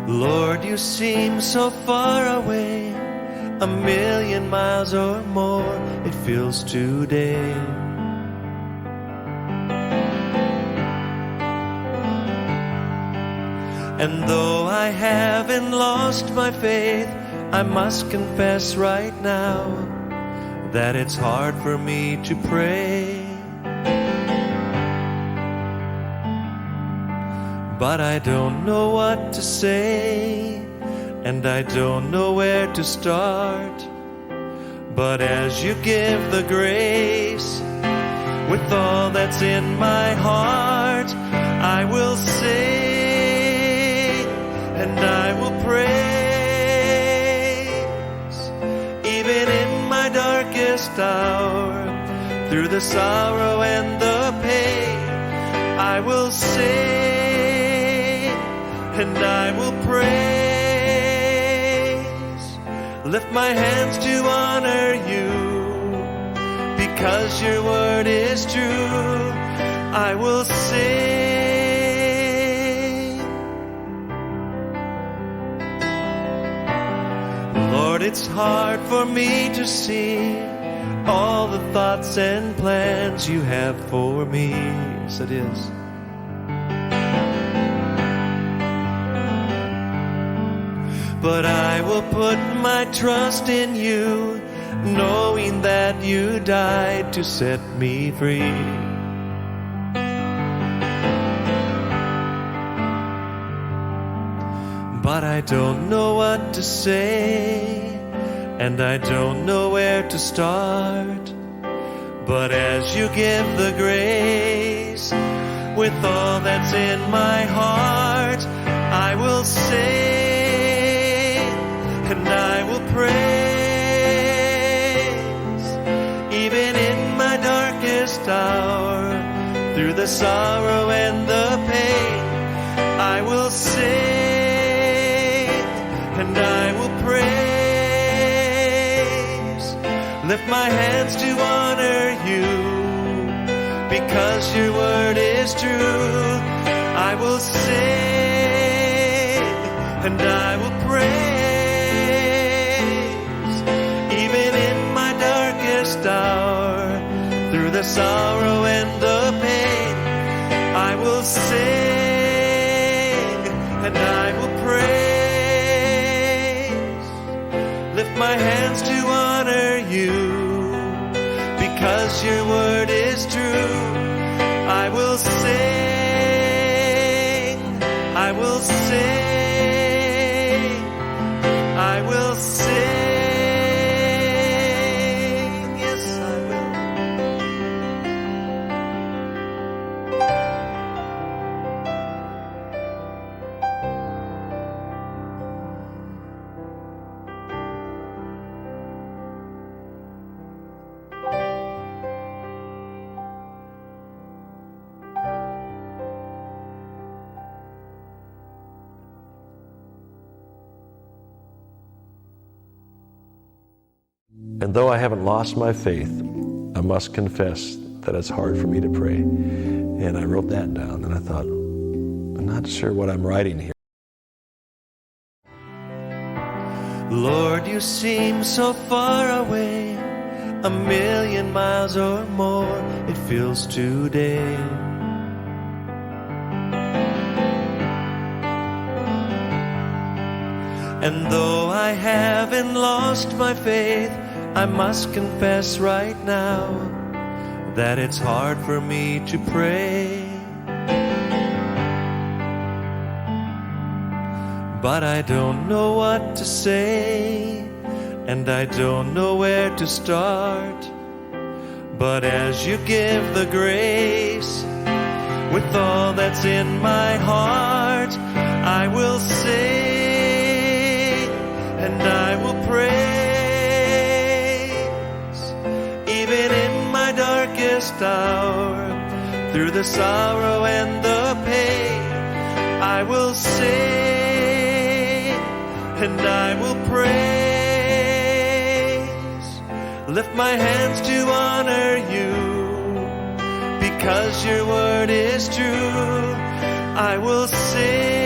Lord, you seem so far away, 1,000,000 miles or more it feels today. And though I haven't lost my faith, I must confess right now that it's hard for me to pray. But I don't know what to say, and I don't know where to start. But as you give the grace, with all that's in my heart, I will sing and I will praise. Even in my darkest hour, through the sorrow and the pain, I will sing and I will praise. Lift my hands to honor you, because your word is true. I will sing. Lord, it's hard for me to see all the thoughts and plans you have for me. Yes, it is. But I will put my trust in you, knowing that you died to set me free. But I don't know what to say, and I don't know where to start. But as you give the grace, with all that's in my heart, I will sing and I will praise. Even in my darkest hour, through the sorrow and the pain, I will sing and I will praise. Lift my hands to honor you, because your word is true. I will sing and I will praise. Even in my darkest hour, through the sorrow and the pain, I will sing and I will praise. Lift my hands to honor you, because your word is true. I will sing, I will sing, I will sing. Yes, I will. And though I haven't lost my faith, I must confess that it's hard for me to pray. And I wrote that down, and I thought, I'm not sure what I'm writing here. Lord, you seem so far away, 1,000,000 miles or more it feels today. And though I haven't lost my faith, I must confess right now that it's hard for me to pray. But I don't know what to say, and I don't know where to start. But as you give the grace, with all that's in my heart, I will sing and I will praise. Even in my darkest hour, through the sorrow and the pain, I will sing and I will praise. Lift my hands to honor you, because your word is true. I will sing